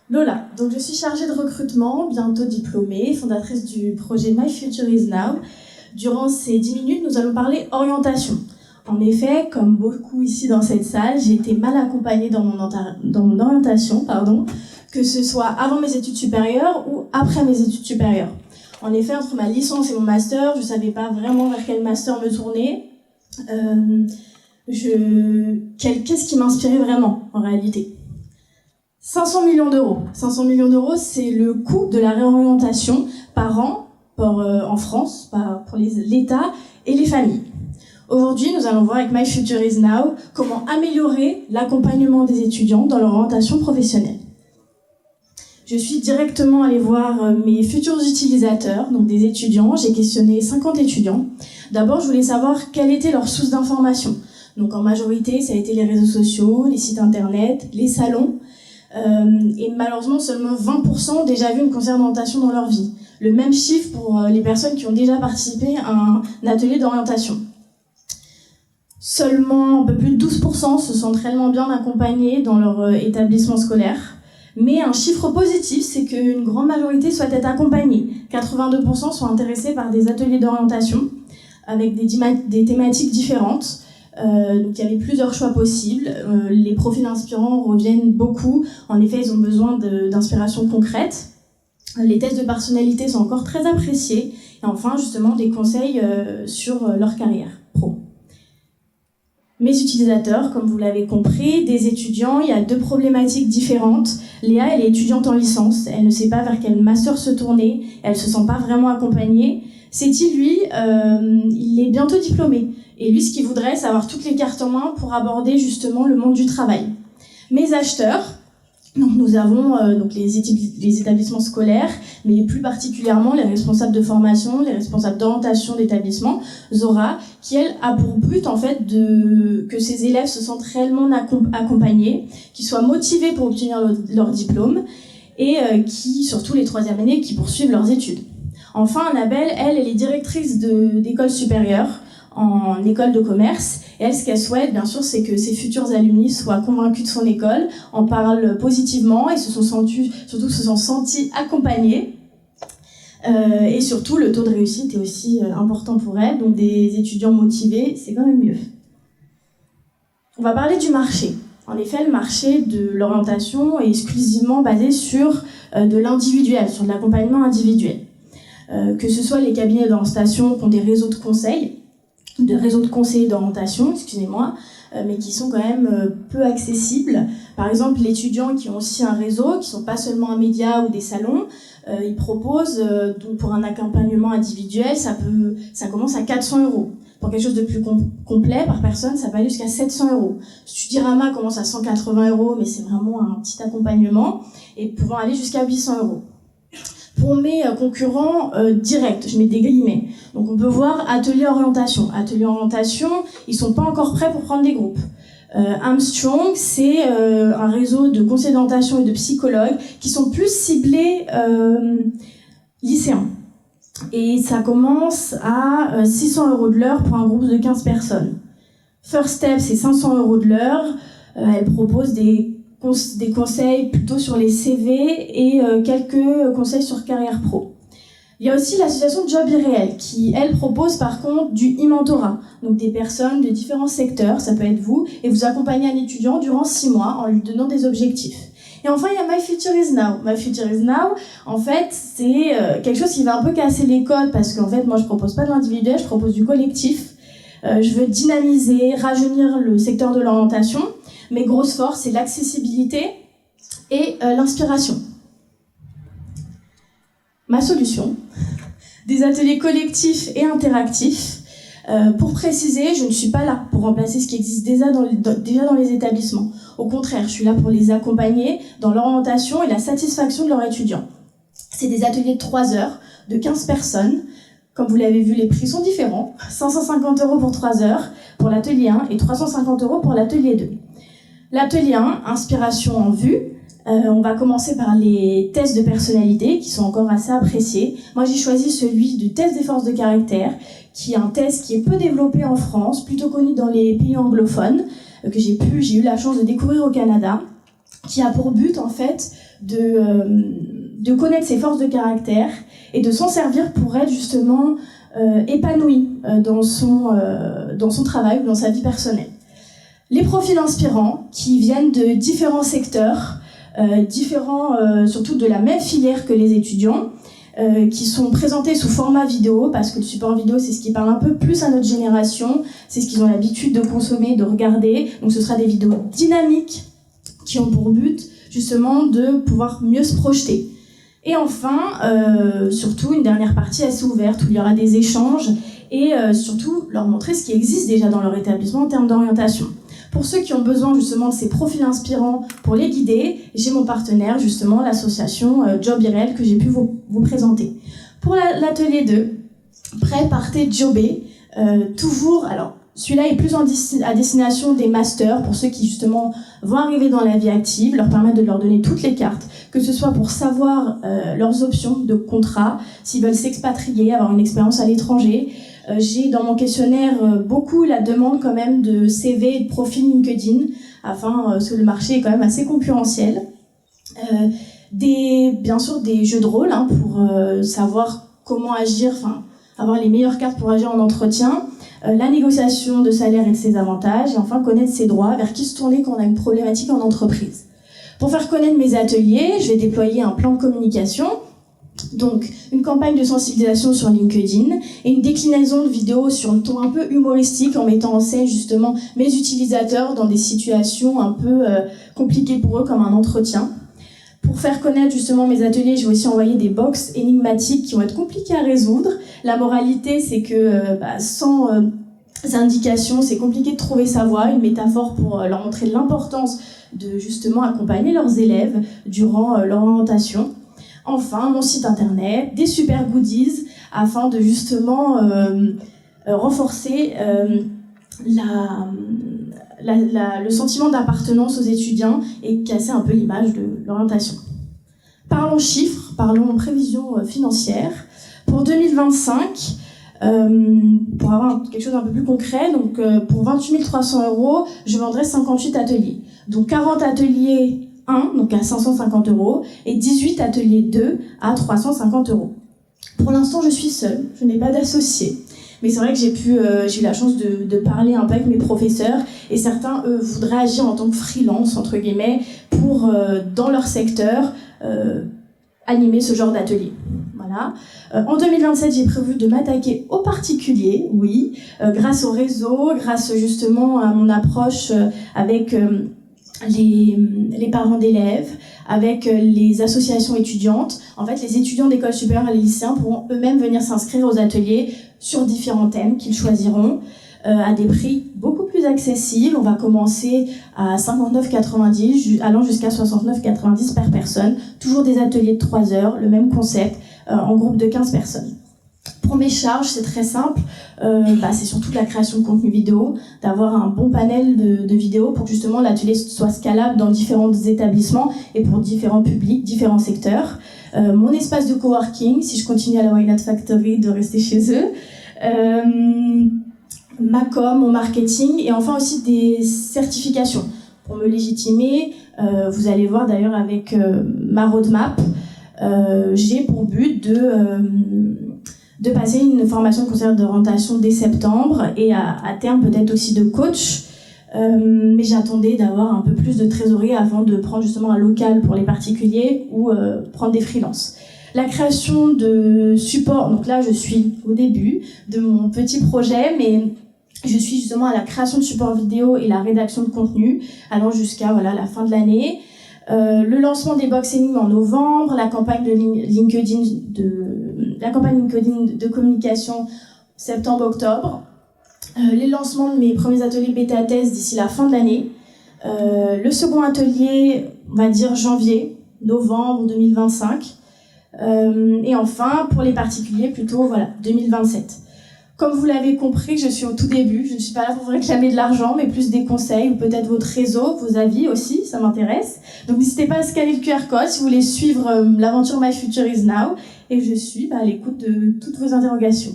Lola, donc je suis chargée de recrutement, bientôt diplômée, fondatrice du projet My Future is Now. Durant ces 10 minutes, nous allons parler orientation. En effet, comme beaucoup ici dans cette salle, j'ai été mal accompagnée dans mon orientation, que ce soit avant mes études supérieures ou après mes études supérieures. En effet, entre ma licence et mon master, je ne savais pas vraiment vers quel master me tourner. Qu'est-ce qui m'inspirait vraiment, en réalité ? 500 millions d'euros. 500 millions d'euros, c'est le coût de la réorientation par an en France, pour l'État et les familles. Aujourd'hui, nous allons voir avec My Future is Now comment améliorer l'accompagnement des étudiants dans leur orientation professionnelle. Je suis directement allée voir mes futurs utilisateurs, donc des étudiants. J'ai questionné 50 étudiants. D'abord, je voulais savoir quelle était leur source d'information. Donc en majorité, ça a été les réseaux sociaux, les sites internet, les salons. Et malheureusement, seulement 20% ont déjà vu une conseillère d'orientation dans leur vie. Le même chiffre pour les personnes qui ont déjà participé à un atelier d'orientation. Seulement un peu plus de 12% se sentent réellement bien accompagnés dans leur établissement scolaire. Mais un chiffre positif, c'est qu'une grande majorité souhaite être accompagnée. 82% sont intéressés par des ateliers d'orientation avec des thématiques différentes. Donc il y avait plusieurs choix possibles. Les profils inspirants reviennent beaucoup. En effet, ils ont besoin d'inspiration concrète. Les tests de personnalité sont encore très appréciés. Et enfin, justement, des conseils sur leur carrière pro. Mes utilisateurs, comme vous l'avez compris, des étudiants, il y a 2 problématiques différentes. Léa, elle est étudiante en licence. Elle ne sait pas vers quel master se tourner. Elle ne se sent pas vraiment accompagnée. Séti, lui, il est bientôt diplômé. Et lui, ce qu'il voudrait, c'est avoir toutes les cartes en main pour aborder justement le monde du travail. Mes acheteurs, donc nous avons les établissements scolaires, mais plus particulièrement les responsables de formation, les responsables d'orientation d'établissement, Zora, qui elle a pour but en fait que ces élèves se sentent réellement accompagnés, qu'ils soient motivés pour obtenir leur diplôme et qui, surtout les 3e années, qui poursuivent leurs études. Enfin, Annabelle, elle est directrice d'école supérieure en école de commerce. Et elle, ce qu'elle souhaite, bien sûr, c'est que ses futurs alumni soient convaincus de son école, en parlent positivement et se sont sentis accompagnés. Et surtout, le taux de réussite est aussi important pour elle. Donc, des étudiants motivés, c'est quand même mieux. On va parler du marché. En effet, le marché de l'orientation est exclusivement basé sur de l'individuel, sur de l'accompagnement individuel. Que ce soit les cabinets d'orientation qui ont des réseaux de conseillers d'orientation, mais qui sont quand même peu accessibles. Par exemple, les étudiants qui ont aussi un réseau, qui ne sont pas seulement un média ou des salons, ils proposent, donc pour un accompagnement individuel, ça commence à 400 €. Pour quelque chose de plus complet, par personne, ça peut aller jusqu'à 700 €. Studirama commence à 180 €, mais c'est vraiment un petit accompagnement, et pouvant aller jusqu'à 800 €. Pour mes concurrents directs, je mets des guillemets. Donc on peut voir atelier orientation. Atelier orientation, ils sont pas encore prêts pour prendre des groupes. Armstrong, c'est un réseau de conseillers d'orientation et de psychologues qui sont plus ciblés lycéens. Et ça commence à 600 € de l'heure pour un groupe de 15 personnes. First Step, c'est 500 € de l'heure. Elle propose des conseils plutôt sur les CV et quelques conseils sur carrière pro. Il y a aussi l'association Job Irréel qui, elle, propose par contre du e-mentorat. Donc des personnes de différents secteurs, ça peut être vous, et vous accompagnez un étudiant durant 6 mois en lui donnant des objectifs. Et enfin, il y a My Future is Now. My Future is Now, en fait, c'est quelque chose qui va un peu casser les codes parce qu'en fait, moi, je propose pas de l'individuel, je propose du collectif. Je veux dynamiser, rajeunir le secteur de l'orientation. Mes grosses forces, c'est l'accessibilité et l'inspiration. Ma solution, des ateliers collectifs et interactifs. Pour préciser, je ne suis pas là pour remplacer ce qui existe déjà dans les établissements. Au contraire, je suis là pour les accompagner dans l'orientation et la satisfaction de leurs étudiants. C'est des ateliers de 3 heures, de 15 personnes. Comme vous l'avez vu, les prix sont différents. 550 € pour 3 heures pour l'atelier 1 et 350 € pour l'atelier 2. L'atelier 1, inspiration en vue. On va commencer par les tests de personnalité qui sont encore assez appréciés. Moi, j'ai choisi celui du test des forces de caractère, qui est un test qui est peu développé en France, plutôt connu dans les pays anglophones, que j'ai eu la chance de découvrir au Canada. qui a pour but en fait de connaître ses forces de caractère et de s'en servir pour être justement épanoui dans son travail ou dans sa vie personnelle. Les profils inspirants qui viennent de différents secteurs, surtout de la même filière que les étudiants, qui sont présentés sous format vidéo, parce que le support vidéo, c'est ce qui parle un peu plus à notre génération, c'est ce qu'ils ont l'habitude de consommer, de regarder. Donc ce sera des vidéos dynamiques qui ont pour but justement de pouvoir mieux se projeter. Et enfin, surtout une dernière partie assez ouverte où il y aura des échanges et surtout leur montrer ce qui existe déjà dans leur établissement en termes d'orientation. Pour ceux qui ont besoin justement de ces profils inspirants pour les guider, j'ai mon partenaire justement, l'association Job IRL que j'ai pu vous présenter. Pour l'atelier 2, Prêt, partez, jobber, toujours, alors celui-là est plus à destination des masters, pour ceux qui justement vont arriver dans la vie active, leur permettre de leur donner toutes les cartes, que ce soit pour savoir leurs options de contrat, s'ils veulent s'expatrier, avoir une expérience à l'étranger. J'ai dans mon questionnaire beaucoup la demande quand même de CV et de profil LinkedIn, parce que le marché est quand même assez concurrentiel. Bien sûr des jeux de rôle pour savoir comment agir, avoir les meilleures cartes pour agir en entretien. La négociation de salaire et de ses avantages, et enfin connaître ses droits, vers qui se tourner quand on a une problématique en entreprise. Pour faire connaître mes ateliers, je vais déployer un plan de communication, donc une campagne de sensibilisation sur LinkedIn et une déclinaison de vidéos sur le ton un peu humoristique en mettant en scène justement mes utilisateurs dans des situations un peu compliquées pour eux comme un entretien. Pour faire connaître justement mes ateliers, je vais aussi envoyer des box énigmatiques qui vont être compliquées à résoudre. La moralité, c'est que sans indications, c'est compliqué de trouver sa voie, une métaphore pour leur montrer l'importance de justement accompagner leurs élèves durant leur orientation. Enfin, mon site internet, des super goodies afin de justement renforcer le sentiment d'appartenance aux étudiants et casser un peu l'image de l'orientation. Parlons chiffres, parlons prévisions financières. Pour 2025, pour avoir quelque chose d'un peu plus concret, donc pour 28 300 €, je vendrai 58 ateliers. Donc 40 ateliers 1, donc à 550 €, et 18 ateliers 2 à 350 €. Pour l'instant, je suis seule, je n'ai pas d'associé. Mais c'est vrai que j'ai eu la chance de parler un peu avec mes professeurs, et certains, eux, voudraient agir en tant que freelance, entre guillemets, pour, dans leur secteur, animer ce genre d'atelier. Voilà. En 2027, j'ai prévu de m'attaquer aux particuliers, oui, grâce au réseau, grâce justement à mon approche avec les parents d'élèves, avec les associations étudiantes. En fait, les étudiants d'école supérieure et les lycéens pourront eux-mêmes venir s'inscrire aux ateliers sur différents thèmes qu'ils choisiront à des prix beaucoup plus accessibles. On va commencer à 59,90 allant jusqu'à 69,90 par personne. Toujours des ateliers de 3 heures, le même concept, en groupe de 15 personnes. Pour mes charges, c'est très simple. C'est surtout de la création de contenu vidéo, d'avoir un bon panel de vidéos pour que justement l'atelier soit scalable dans différents établissements et pour différents publics, différents secteurs. Mon espace de coworking, si je continue à la Why Not Factory, de rester chez eux. Ma com, mon marketing, et enfin aussi des certifications pour me légitimer. Vous allez voir d'ailleurs avec ma roadmap, j'ai pour but de passer une formation de conseillère d'orientation dès septembre et à terme peut-être aussi de coach. Mais j'attendais d'avoir un peu plus de trésorerie avant de prendre justement un local pour les particuliers ou prendre des freelances. La création de support, donc là je suis au début de mon petit projet, mais je suis justement à la création de support vidéo et la rédaction de contenu, allant jusqu'à la fin de l'année. Le lancement des box énigmes en novembre, la campagne LinkedIn de communication septembre-octobre, les lancements de mes premiers ateliers bêta-test d'ici la fin de l'année, le second atelier, on va dire novembre 2025, et enfin pour les particuliers plutôt 2027. Comme vous l'avez compris, je suis au tout début, je ne suis pas là pour vous réclamer de l'argent, mais plus des conseils, ou peut-être votre réseau, vos avis aussi, ça m'intéresse. Donc n'hésitez pas à scanner le QR code si vous voulez suivre l'aventure My Future Is Now, et je suis à l'écoute de toutes vos interrogations.